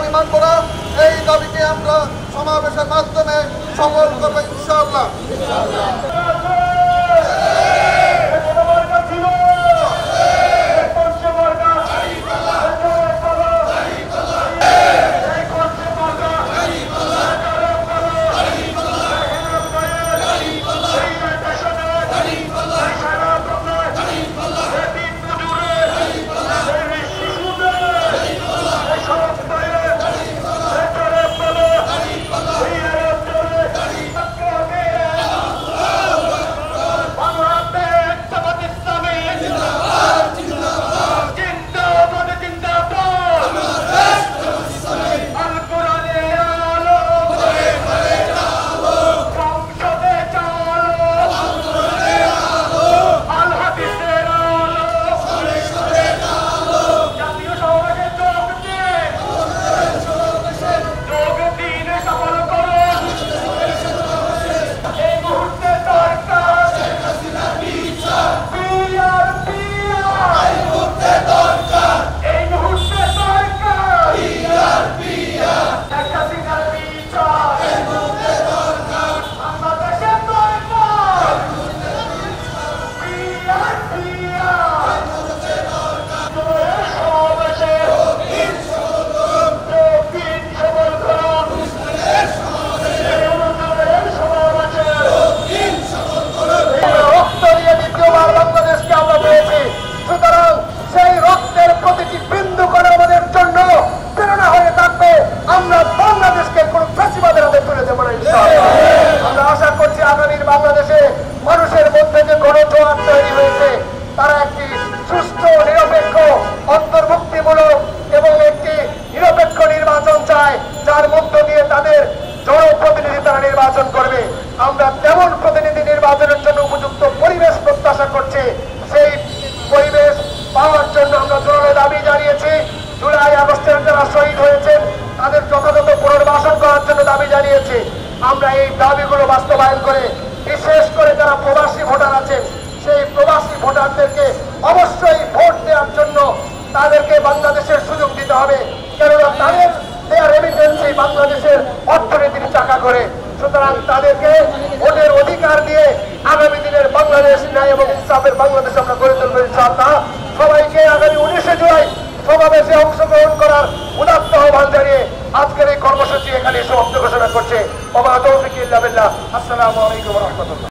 দাবি মানব না। এই দাবিকে আমরা সমাবেশের মাধ্যমে সফল করবো ইনশাআল্লাহ। বাংলাদেশে মানুষের মধ্যে যে গণজোয়ার তৈরি হয়েছে তারা একটি সুস্থ নিরপেক্ষ অন্তর্ভুক্তিমূলক এবং একটি নিরপেক্ষ নির্বাচন চায়, যার মধ্য দিয়ে তাদের জনপ্রতিনিধি তারা নির্বাচন করবে। আমরা তেমন প্রতিনিধি নির্বাচনের জন্য উপযুক্ত পরিবেশ প্রত্যাশা করছি। সেই পরিবেশ পাওয়ার জন্য আমরা জোরালো দাবি জানিয়েছি। জুলাই আগস্টের যারা শহীদ হয়েছেন তাদের যথাযথ পুনর্বাসন করার জন্য দাবি জানিয়েছি। আমরা এই দাবিগুলো বাস্তবায়ন করে বিশেষ করে যারা প্রবাসী ভোটার আছেন সেই প্রবাসী ভোটারদেরকে অবশ্যই ভোট দেওয়ার জন্য তাদেরকে বাংলাদেশের সুযোগ দিতে হবে, কেননা তাদের দেয়ার রেমিটেন্সই বাংলাদেশের অর্থনীতির চাকা করে। সুতরাং তাদেরকে ভোটের অধিকার দিয়ে আগামী দিনের বাংলাদেশ ন্যায় এবং ইনসাফের বাংলাদেশ আমরা গড়ে তুলবো ইনশাআল্লাহ। সবাইকে আগামী 19শে জুলাই সমাবেশে অংশগ্রহণ করার উদাত্ত আহ্বান জানিয়ে আজকের এই কর্মসূচি এখানে সমাপ্ত ঘোষণা করছে। ওয়া মা তাওফীকি ইল্লা বিল্লাহ। আসসালামু আলাইকুম ওয়া রাহমাতুল্লাহ।